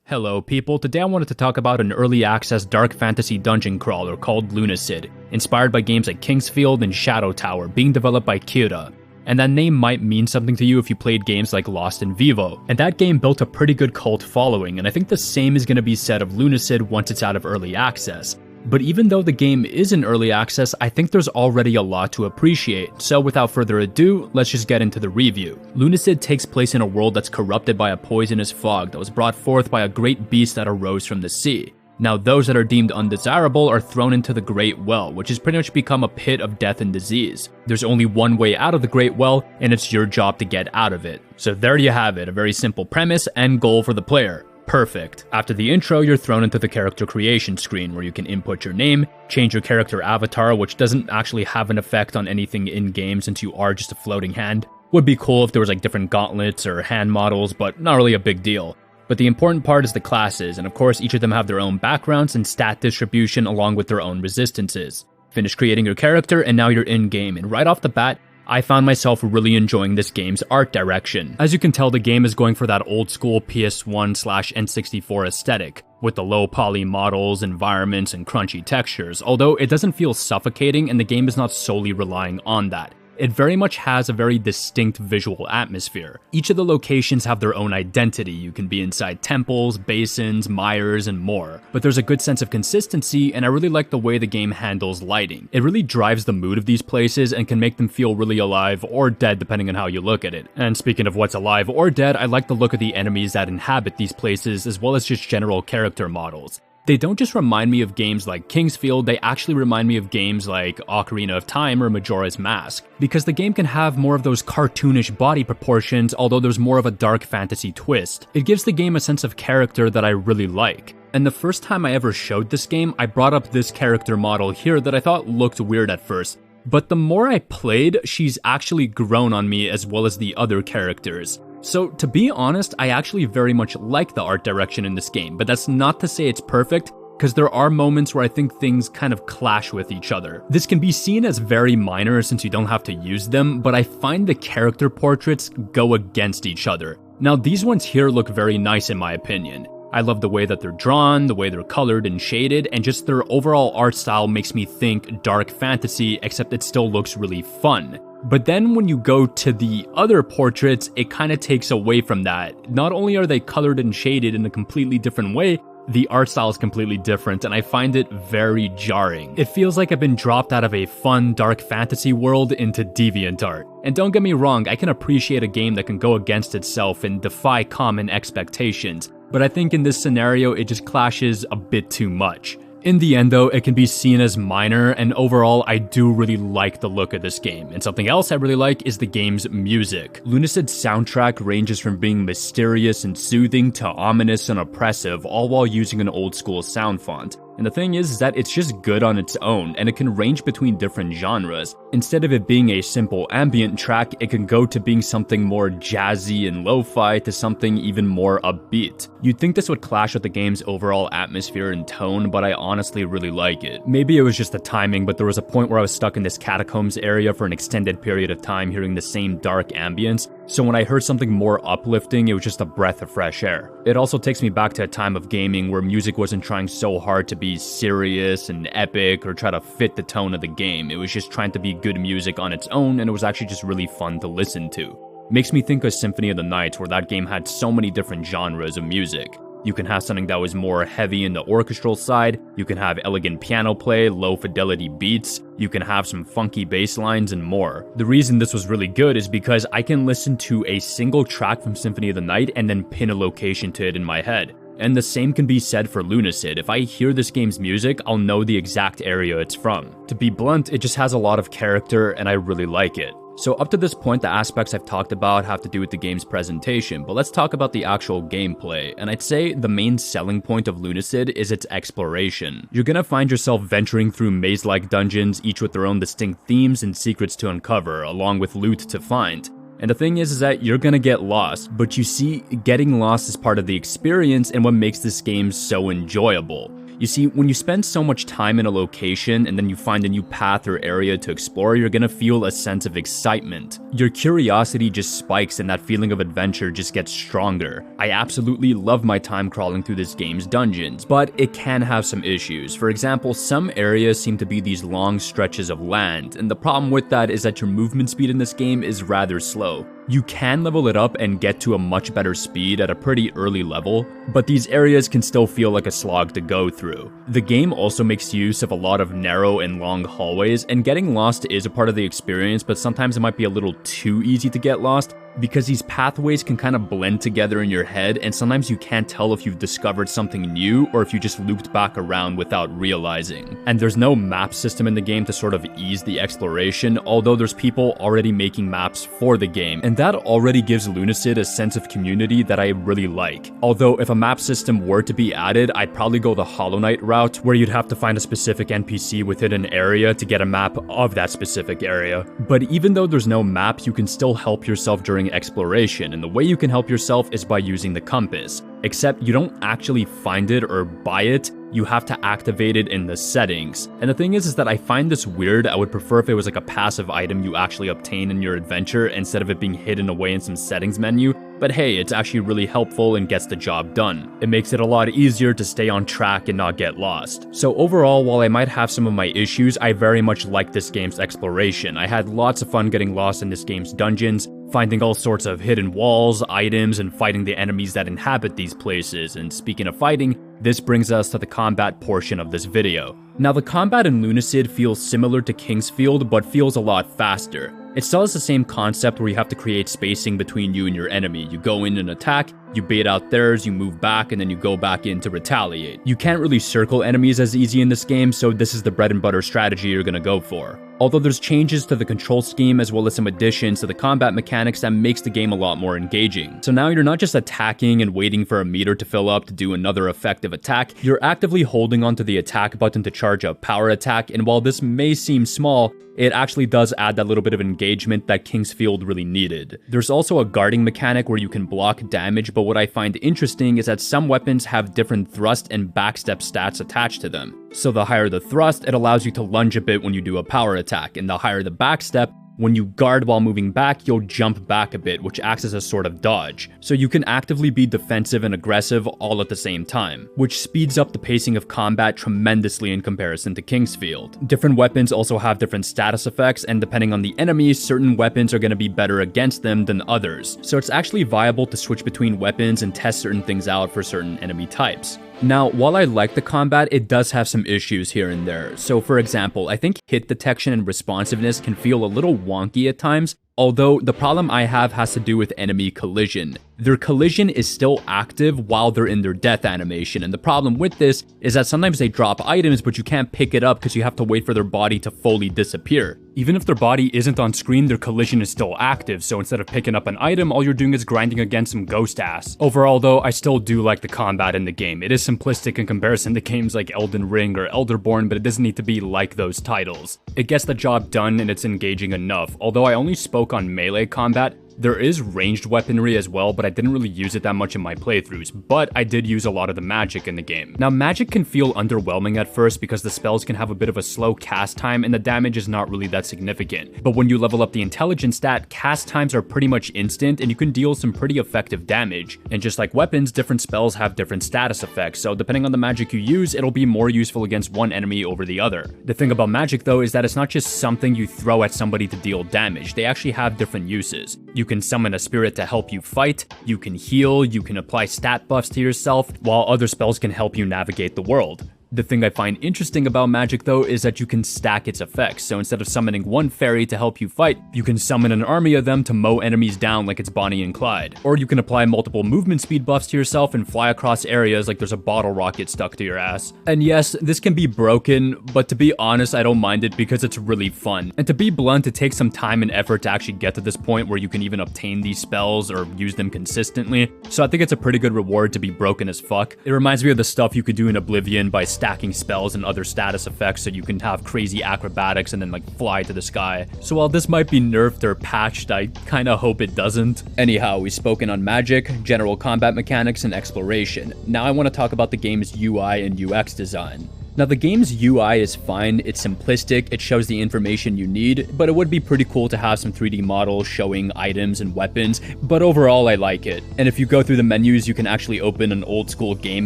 Hello people, today I wanted to talk about an early access dark fantasy dungeon crawler called Lunacid, inspired by games like Kingsfield and Shadow Tower, being developed by Kira. And that name might mean something to you if you played games like Lost and Vivo. And that game built a pretty good cult following, and I think the same is going to be said of Lunacid once it's out of early access. But even though the game is in early access, I think there's already a lot to appreciate, so without further ado, let's just get into the review. Lunacid takes place in a world that's corrupted by a poisonous fog that was brought forth by a great beast that arose from the sea. Now those that are deemed undesirable are thrown into the Great Well, which has pretty much become a pit of death and disease. There's only one way out of the Great Well, and it's your job to get out of it. So there you have it, a very simple premise and goal for the player. Perfect. After the intro, you're thrown into the character creation screen where you can input your name, change your character avatar, which doesn't actually have an effect on anything in-game since you are just a floating hand. Would be cool if there was like different gauntlets or hand models, but not really a big deal. But the important part is the classes, and of course each of them have their own backgrounds and stat distribution along with their own resistances. Finish creating your character and now you're in-game, and right off the bat, I found myself really enjoying this game's art direction. As you can tell, the game is going for that old school PS1/N64 aesthetic, with the low poly models, environments, and crunchy textures, although it doesn't feel suffocating and the game is not solely relying on that. It very much has a very distinct visual atmosphere. Each of the locations have their own identity. You can be inside temples, basins, mires, and more. But there's a good sense of consistency, and I really like the way the game handles lighting. It really drives the mood of these places and can make them feel really alive or dead depending on how you look at it. And speaking of what's alive or dead, I like the look of the enemies that inhabit these places as well as just general character models. They don't just remind me of games like Kingsfield, they actually remind me of games like Ocarina of Time or Majora's Mask, because the game can have more of those cartoonish body proportions, although there's more of a dark fantasy twist. It gives the game a sense of character that I really like. And the first time I ever showed this game, I brought up this character model here that I thought looked weird at first. But the more I played, she's actually grown on me as well as the other characters. So, to be honest, I actually very much like the art direction in this game, but that's not to say it's perfect, because there are moments where I think things kind of clash with each other. This can be seen as very minor since you don't have to use them, but I find the character portraits go against each other. Now, these ones here look very nice in my opinion. I love the way that they're drawn, the way they're colored and shaded, and just their overall art style makes me think dark fantasy, except it still looks really fun. But then when you go to the other portraits, it kind of takes away from that. Not only are they colored and shaded in a completely different way, the art style is completely different, and I find it very jarring. It feels like I've been dropped out of a fun, dark fantasy world into DeviantArt. And don't get me wrong, I can appreciate a game that can go against itself and defy common expectations, but I think in this scenario, it just clashes a bit too much. In the end though, it can be seen as minor, and overall I do really like the look of this game. And something else I really like is the game's music. Lunacid's soundtrack ranges from being mysterious and soothing to ominous and oppressive, all while using an old school sound font. And the thing is that it's just good on its own, and it can range between different genres. Instead of it being a simple ambient track, it can go to being something more jazzy and lo-fi to something even more upbeat. You'd think this would clash with the game's overall atmosphere and tone, but I honestly really like it. Maybe it was just the timing, but there was a point where I was stuck in this catacombs area for an extended period of time hearing the same dark ambience, so when I heard something more uplifting, it was just a breath of fresh air. It also takes me back to a time of gaming where music wasn't trying so hard to be serious and epic or try to fit the tone of the game. It was just trying to be good music on its own, and it was actually just really fun to listen to. Makes me think of Symphony of the Night, where that game had so many different genres of music. You can have something that was more heavy in the orchestral side, you can have elegant piano play, low fidelity beats, you can have some funky bass lines and more. The reason this was really good is because I can listen to a single track from Symphony of the Night and then pin a location to it in my head. And the same can be said for Lunacid. If I hear this game's music, I'll know the exact area it's from. To be blunt, it just has a lot of character and I really like it. So up to this point, the aspects I've talked about have to do with the game's presentation, but let's talk about the actual gameplay, and I'd say the main selling point of Lunacid is its exploration. You're gonna find yourself venturing through maze-like dungeons, each with their own distinct themes and secrets to uncover, along with loot to find. And the thing is that you're gonna get lost, but you see, getting lost is part of the experience and what makes this game so enjoyable. You see, when you spend so much time in a location and then you find a new path or area to explore, you're gonna feel a sense of excitement. Your curiosity just spikes and that feeling of adventure just gets stronger. I absolutely love my time crawling through this game's dungeons, but it can have some issues. For example, some areas seem to be these long stretches of land, and the problem with that is that your movement speed in this game is rather slow. You can level it up and get to a much better speed at a pretty early level, but these areas can still feel like a slog to go through. The game also makes use of a lot of narrow and long hallways, and getting lost is a part of the experience, but sometimes it might be a little too easy to get lost, because these pathways can kind of blend together in your head, and sometimes you can't tell if you've discovered something new or if you just looped back around without realizing. And there's no map system in the game to sort of ease the exploration, although there's people already making maps for the game, and that already gives Lunacid a sense of community that I really like. Although if a map system were to be added, I'd probably go the Hollow Knight route, where you'd have to find a specific NPC within an area to get a map of that specific area. But even though there's no map, you can still help yourself during exploration, and the way you can help yourself is by using the compass. Except you don't actually find it or buy it, you have to activate it in the settings. And the thing is that I find this weird. I would prefer if it was like a passive item you actually obtain in your adventure instead of it being hidden away in some settings menu. But hey, it's actually really helpful and gets the job done. It makes it a lot easier to stay on track and not get lost. So overall, while I might have some of my issues, I very much like this game's exploration. I had lots of fun getting lost in this game's dungeons, finding all sorts of hidden walls, items, and fighting the enemies that inhabit these places. And speaking of fighting, this brings us to the combat portion of this video. Now, the combat in Lunacid feels similar to Kingsfield, but feels a lot faster. It still has the same concept where you have to create spacing between you and your enemy. You go in and attack, you bait out theirs, you move back, and then you go back in to retaliate. You can't really circle enemies as easy in this game, so this is the bread and butter strategy you're gonna go for. Although there's changes to the control scheme as well as some additions to the combat mechanics that makes the game a lot more engaging. So now you're not just attacking and waiting for a meter to fill up to do another effective attack, you're actively holding onto the attack button to charge a power attack, and while this may seem small, it actually does add that little bit of engagement that Kingsfield really needed. There's also a guarding mechanic where you can block damage, but what I find interesting is that some weapons have different thrust and backstep stats attached to them. So the higher the thrust, it allows you to lunge a bit when you do a power attack, and the higher the backstep, when you guard while moving back, you'll jump back a bit, which acts as a sort of dodge. So you can actively be defensive and aggressive all at the same time, which speeds up the pacing of combat tremendously in comparison to Kingsfield. Different weapons also have different status effects, and depending on the enemy, certain weapons are going to be better against them than others. So it's actually viable to switch between weapons and test certain things out for certain enemy types. Now, while I like the combat, it does have some issues here and there. So for example, I think hit detection and responsiveness can feel a little wonky at times, although the problem I have has to do with enemy collision. Their collision is still active while they're in their death animation, and the problem with this is that sometimes they drop items, but you can't pick it up because you have to wait for their body to fully disappear. Even if their body isn't on screen, their collision is still active, so instead of picking up an item, all you're doing is grinding against some ghost ass. Overall though, I still do like the combat in the game. It is simplistic in comparison to games like Elden Ring or Elderborn, but it doesn't need to be like those titles. It gets the job done and it's engaging enough. Although I only spoke on melee combat, there is ranged weaponry as well, but I didn't really use it that much in my playthroughs, but I did use a lot of the magic in the game. Now, magic can feel underwhelming at first because the spells can have a bit of a slow cast time and the damage is not really that significant. But when you level up the intelligence stat, cast times are pretty much instant and you can deal some pretty effective damage. And just like weapons, different spells have different status effects, so depending on the magic you use, it'll be more useful against one enemy over the other. The thing about magic though is that it's not just something you throw at somebody to deal damage, they actually have different uses. You can summon a spirit to help you fight, you can heal, you can apply stat buffs to yourself, while other spells can help you navigate the world. The thing I find interesting about magic though is that you can stack its effects, so instead of summoning one fairy to help you fight, you can summon an army of them to mow enemies down like it's Bonnie and Clyde. Or you can apply multiple movement speed buffs to yourself and fly across areas like there's a bottle rocket stuck to your ass. And yes, this can be broken, but to be honest, I don't mind it because it's really fun. And to be blunt, it takes some time and effort to actually get to this point where you can even obtain these spells or use them consistently, so I think it's a pretty good reward to be broken as fuck. It reminds me of the stuff you could do in Oblivion by stacking spells and other status effects so you can have crazy acrobatics and then like fly to the sky. So while this might be nerfed or patched, I kinda hope it doesn't. Anyhow, we've spoken on magic, general combat mechanics, and exploration. Now I want to talk about the game's UI and UX design. Now the game's UI is fine, it's simplistic, it shows the information you need, but it would be pretty cool to have some 3D models showing items and weapons, but overall I like it. And if you go through the menus, you can actually open an old school game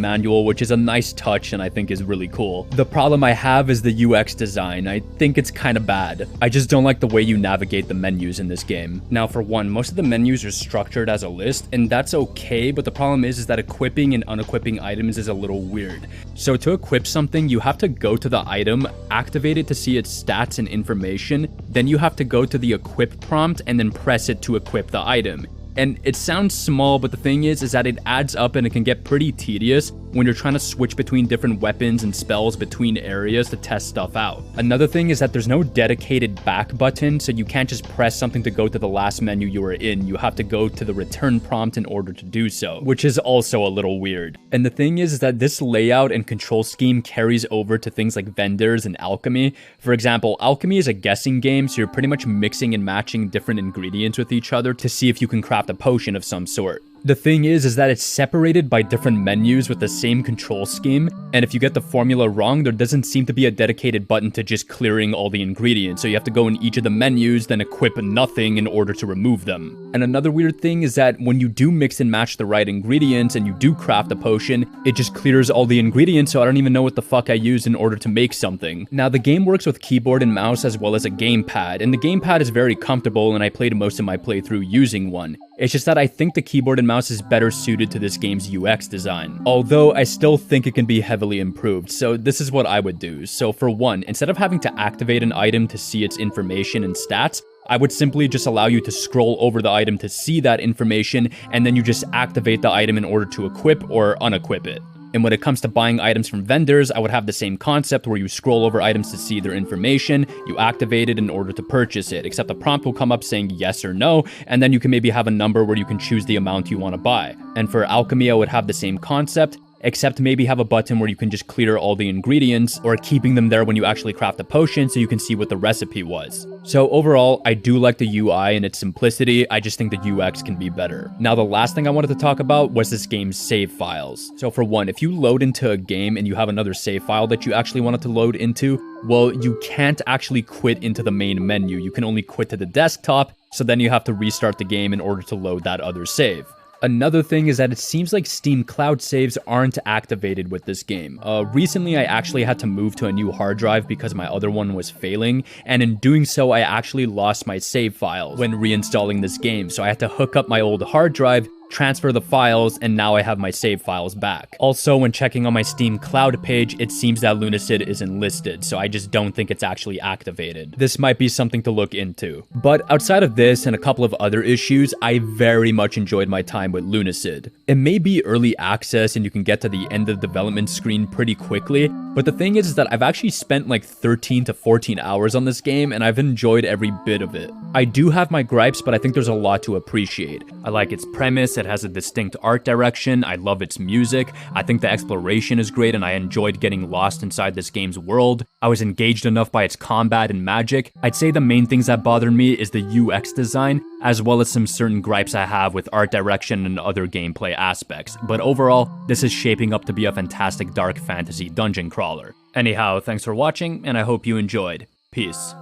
manual, which is a nice touch and I think is really cool. The problem I have is the UX design. I think it's kinda bad. I just don't like the way you navigate the menus in this game. Now for one, most of the menus are structured as a list, and that's okay, but the problem is that equipping and unequipping items is a little weird. So to equip something, you have to go to the item, activate it to see its stats and information, then you have to go to the equip prompt and then press it to equip the item. And it sounds small, but the thing is that it adds up and it can get pretty tedious when you're trying to switch between different weapons and spells between areas to test stuff out. Another thing is that there's no dedicated back button, so you can't just press something to go to the last menu you were in. You have to go to the return prompt in order to do so, which is also a little weird. And the thing is that this layout and control scheme carries over to things like vendors and alchemy. For example, alchemy is a guessing game, so you're pretty much mixing and matching different ingredients with each other to see if you can craft a potion of some sort. The thing is that it's separated by different menus with the same control scheme, and if you get the formula wrong, there doesn't seem to be a dedicated button to just clearing all the ingredients, so you have to go in each of the menus, then equip nothing in order to remove them. And another weird thing is that when you do mix and match the right ingredients and you do craft a potion, it just clears all the ingredients, so I don't even know what the fuck I used in order to make something. Now the game works with keyboard and mouse as well as a gamepad, and the gamepad is very comfortable, and I played most of my playthrough using one. It's just that I think the keyboard and mouse is better suited to this game's UX design, although I still think it can be heavily improved, so this is what I would do. So for one, instead of having to activate an item to see its information and stats, I would simply just allow you to scroll over the item to see that information, and then you just activate the item in order to equip or unequip it. And when it comes to buying items from vendors, I would have the same concept where you scroll over items to see their information, you activate it in order to purchase it, except the prompt will come up saying yes or no, and then you can maybe have a number where you can choose the amount you want to buy. And for alchemy, I would have the same concept, except maybe have a button where you can just clear all the ingredients, or keeping them there when you actually craft a potion so you can see what the recipe was. So overall, I do like the UI and its simplicity, I just think the UX can be better. Now the last thing I wanted to talk about was this game's save files. So for one, if you load into a game and you have another save file that you actually wanted to load into, well, you can't actually quit into the main menu, you can only quit to the desktop, so then you have to restart the game in order to load that other save. Another thing is that it seems like Steam Cloud saves aren't activated with this game. Recently I actually had to move to a new hard drive because my other one was failing, and in doing so I actually lost my save files when reinstalling this game, so I had to hook up my old hard drive, transfer the files, and now I have my save files back. Also, when checking on my Steam Cloud page, it seems that Lunacid isn't listed, so I just don't think it's actually activated. This might be something to look into. But outside of this and a couple of other issues, I very much enjoyed my time with Lunacid. It may be early access and you can get to the end of the development screen pretty quickly, but the thing is that I've actually spent like 13 to 14 hours on this game and I've enjoyed every bit of it. I do have my gripes, but I think there's a lot to appreciate. I like its premise, it has a distinct art direction, I love its music, I think the exploration is great and I enjoyed getting lost inside this game's world. I was engaged enough by its combat and magic. I'd say the main things that bothered me is the UX design, as well as some certain gripes I have with art direction and other gameplay aspects. But overall, this is shaping up to be a fantastic dark fantasy dungeon crawler. Anyhow, thanks for watching, and I hope you enjoyed. Peace.